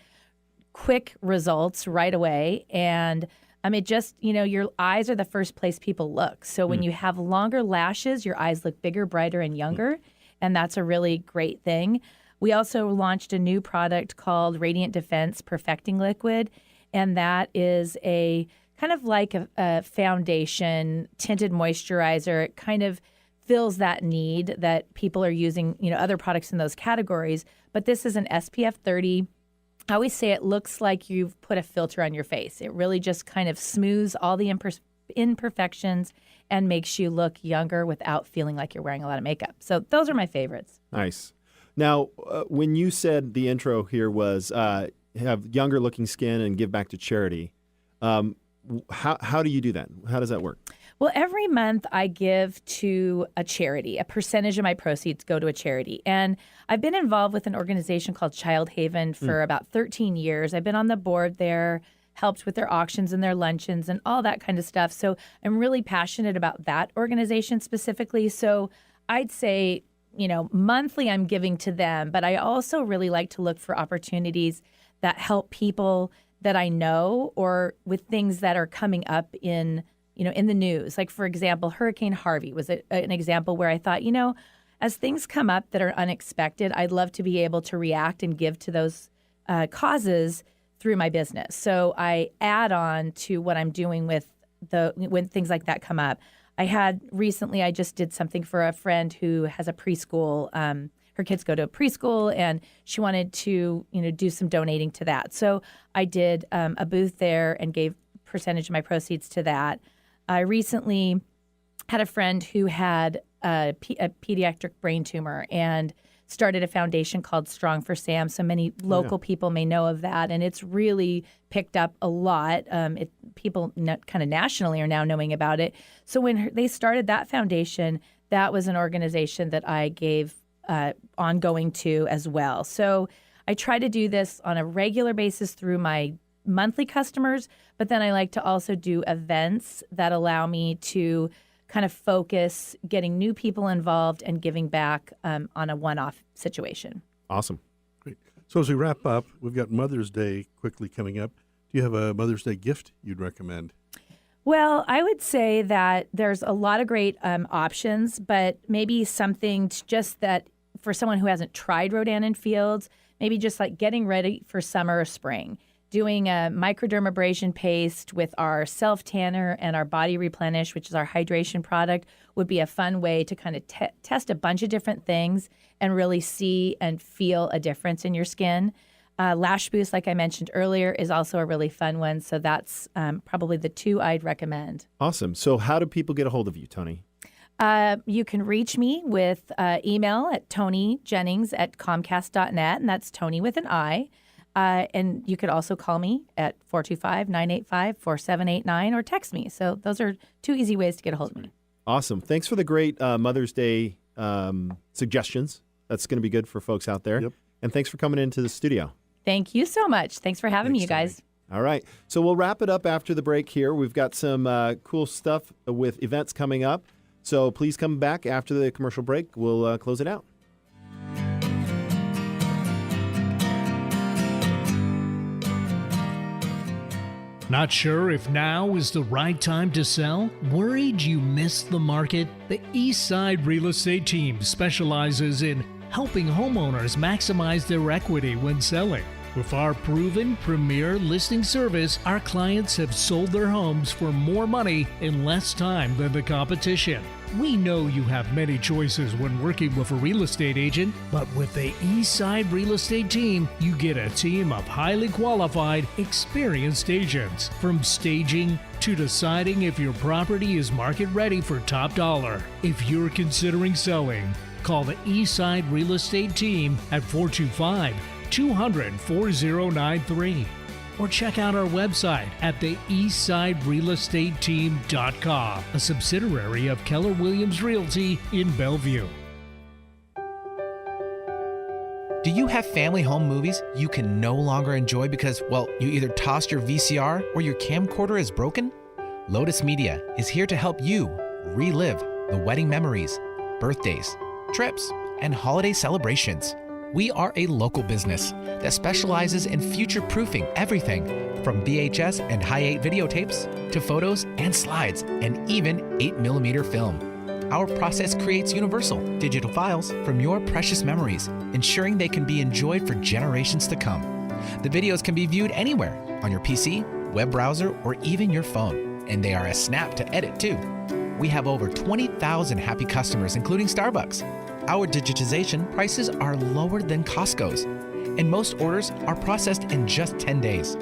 quick results right away. And it just, your eyes are the first place people look. So when you have longer lashes, your eyes look bigger, brighter, and younger. And that's a really great thing. We also launched a new product called Radiant Defense Perfecting Liquid. And that is a kind of like a foundation tinted moisturizer. It kind of fills that need that people are using, other products in those categories. But this is an SPF 30. I always say it looks like you've put a filter on your face. It really just kind of smooths all the imperfections and makes you look younger without feeling like you're wearing a lot of makeup. So those are my favorites. Nice. Now, when you said the intro here was have younger looking skin and give back to charity, how do you do that? How does that work? Well, every month I give to a charity. A percentage of my proceeds go to a charity. And I've been involved with an organization called Child Haven for about 13 years. I've been on the board there, helped with their auctions and their luncheons and all that kind of stuff. So I'm really passionate about that organization specifically. So I'd say, monthly I'm giving to them, but I also really like to look for opportunities that help people that I know, or with things that are coming up in the news. Like, for example, Hurricane Harvey was an example where I thought, as things come up that are unexpected, I'd love to be able to react and give to those causes through my business. So I add on to what I'm doing when things like that come up. I just did something for a friend who has a preschool. Her kids go to a preschool, and she wanted to, do some donating to that. So I did a booth there and gave percentage of my proceeds to that. I recently had a friend who had a pediatric brain tumor and started a foundation called Strong for Sam. So many local people may know of that, and it's really picked up a lot. People kind of nationally are now knowing about it. So when they started that foundation, that was an organization that I gave ongoing to as well. So I try to do this on a regular basis through my monthly customers, but then I like to also do events that allow me to kind of focus getting new people involved and giving back on a one-off situation. Awesome. Great. So as we wrap up, we've got Mother's Day quickly coming up. Do you have a Mother's Day gift you'd recommend? Well, I would say that there's a lot of great options, but maybe something just that for someone who hasn't tried Rodan & Fields, maybe just like getting ready for summer or spring. Doing a microdermabrasion paste with our self-tanner and our body replenish, which is our hydration product, would be a fun way to kind of test a bunch of different things and really see and feel a difference in your skin. Lash Boost, like I mentioned earlier, is also a really fun one. So that's probably the two I'd recommend. Awesome. So how do people get a hold of you, Toni? You can reach me with email at tonijennings@comcast.net, and that's Toni with an I. And you could also call me at 425-985-4789 or text me. So those are two easy ways to get a hold of me. Awesome. Thanks for the great Mother's Day suggestions. That's going to be good for folks out there. Yep. And thanks for coming into the studio. Thank you so much. Thanks for having me, you guys. All right. So we'll wrap it up after the break here. We've got some cool stuff with events coming up. So please come back after the commercial break. We'll close it out. Not sure if now is the right time to sell? Worried you missed the market? The Eastside Real Estate Team specializes in helping homeowners maximize their equity when selling. With our proven premier listing service, our clients have sold their homes for more money in less time than the competition. We know you have many choices when working with a real estate agent, but with the Eastside Real Estate Team, you get a team of highly qualified, experienced agents. From staging to deciding if your property is market ready for top dollar. If you're considering selling, call the Eastside Real Estate Team at 425-200-4093. or check out our website at the eastsiderealestateteam.com, a subsidiary of Keller Williams Realty in Bellevue. Do you have family home movies you can no longer enjoy because, well, you either tossed your VCR or your camcorder is broken? Lotus Media is here to help you relive the wedding memories, birthdays, trips, and holiday celebrations. We are a local business that specializes in future-proofing everything from VHS and Hi-8 videotapes to photos and slides and even 8mm film. Our process creates universal digital files from your precious memories, ensuring they can be enjoyed for generations to come. The videos can be viewed anywhere on your PC, web browser, or even your phone, and they are a snap to edit too. We have over 20,000 happy customers, including Starbucks. Our digitization prices are lower than Costco's, and most orders are processed in just 10 days.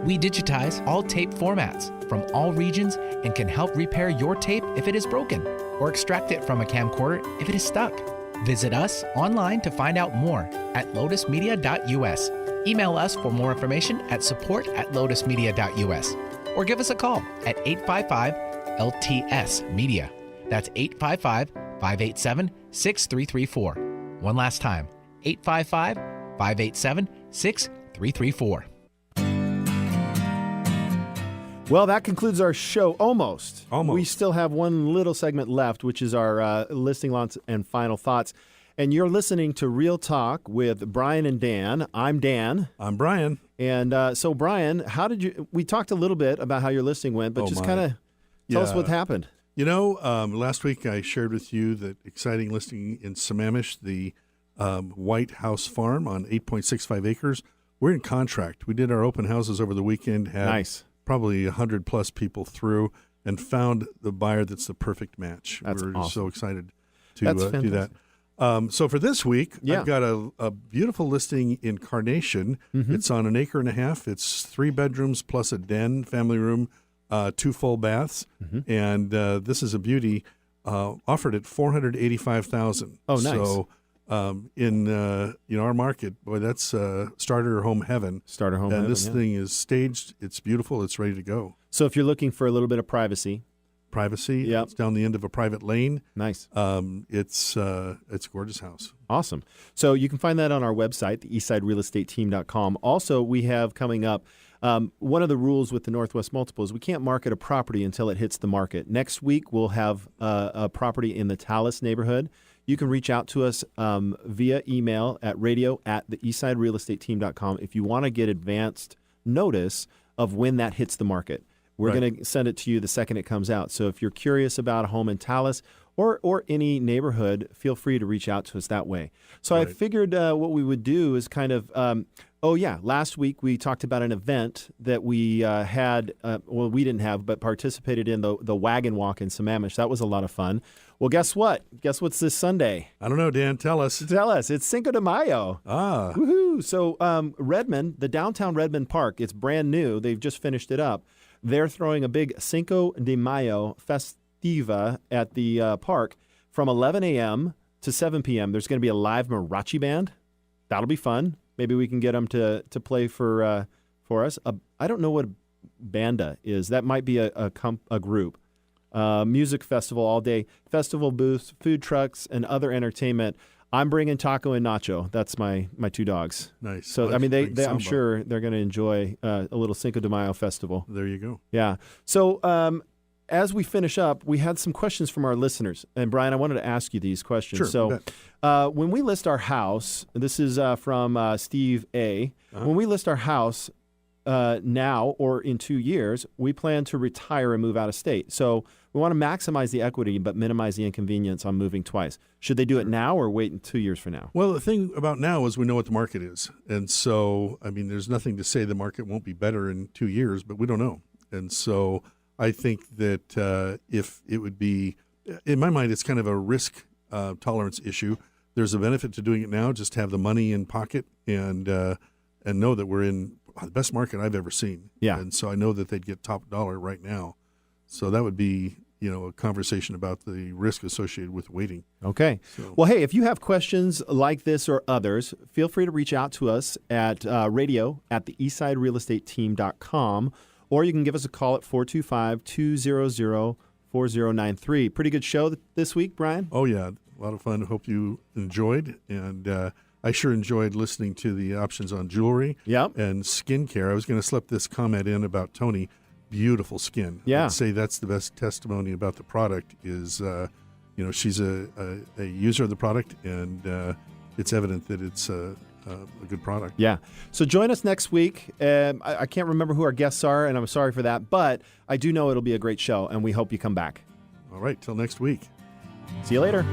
We digitize all tape formats from all regions and can help repair your tape if it is broken, or extract it from a camcorder if it is stuck. Visit us online to find out more at lotusmedia.us. Email us for more information at support@lotusmedia.us, or give us a call at 855-LTS-MEDIA. That's 855-587-6334. One last time, 855-587-6334. Well, that concludes our show. Almost. Almost. We still have one little segment left, which is our listing launch and final thoughts. And you're listening to Real Talk with Brian and Dan. I'm Dan. I'm Brian. And so, Brian, we talked a little bit about how your listing went, but just kind of tell us what happened. You know, last week I shared with you that exciting listing in Sammamish, the White House Farm on 8.65 acres. We're in contract. We did our open houses over the weekend. Had probably 100+ people through and found the buyer that's the perfect match. We're awesome. So excited to do that. So for this week, I've got a beautiful listing in Carnation. Mm-hmm. It's on 1.5 acres. It's 3 bedrooms plus a den, family room, 2 full baths, and this is a beauty. Offered at $485,000. Oh, nice. So in our market, boy, that's starter home heaven. Starter home heaven. And this thing is staged. It's beautiful. It's ready to go. So if you're looking for a little bit of privacy, it's down the end of a private lane. Nice. It's a gorgeous house. Awesome. So you can find that on our website, the eastsiderealestateteam.com. Also, we have coming up. One of the rules with the Northwest Multiple is we can't market a property until it hits the market. Next week, we'll have a property in the Tallis neighborhood. You can reach out to us via email at radio@theeastsiderealestateteam.com if you want to get advanced notice of when that hits the market. We're going to send it to you the second it comes out. So if you're curious about a home in Tallis or any neighborhood, feel free to reach out to us that way. So I figured what we would do is kind of last week we talked about an event that we had, we didn't have, but participated in the wagon walk in Sammamish. That was a lot of fun. Well, guess what? Guess what's this Sunday? I don't know, Dan. Tell us. Tell us. It's Cinco de Mayo. Ah. Woohoo. So Redmond, the downtown Redmond Park, it's brand new. They've just finished it up. They're throwing a big Cinco de Mayo festiva at the park from 11 a.m. to 7 p.m. There's going to be a live mariachi band. That'll be fun. Maybe we can get them to play for us. I don't know what banda is. That might be a group. Music festival all day. Festival booths, food trucks, and other entertainment. I'm bringing Taco and Nacho. That's my 2 dogs. Nice. So, I mean, I'm sure they're going to enjoy a little Cinco de Mayo festival. There you go. Yeah. So as we finish up, we had some questions from our listeners. And, Brian, I wanted to ask you these questions. Sure. So when we list our house, this is from Steve A. When we list our house now or in 2 years, we plan to retire and move out of state. So we want to maximize the equity but minimize the inconvenience on moving twice. Should they do it now or wait in 2 years from now? Well, the thing about now is we know what the market is. And so, I mean, there's nothing to say the market won't be better in 2 years, but we don't know. And so I think that if it would be, in my mind, it's kind of a risk tolerance issue. There's a benefit to doing it now, just to have the money in pocket and know that we're in the best market I've ever seen. Yeah. And so I know that they'd get top dollar right now. So that would be a conversation about the risk associated with waiting. Okay. So. Well, hey, if you have questions like this or others, feel free to reach out to us at radio@theeastsiderealestateteam.com, or you can give us a call at 425-200-4093. Pretty good show this week, Brian? Oh, yeah. A lot of fun. Hope you enjoyed. And I sure enjoyed listening to the options on jewelry and skincare. I was going to slip this comment in about Toni. Beautiful skin. Yeah. I'd say that's the best testimony about the product is, she's a user of the product, and it's evident that it's a good product. Yeah. So join us next week. I can't remember who our guests are, and I'm sorry for that, but I do know it'll be a great show, and we hope you come back. All right. Till next week. See you later.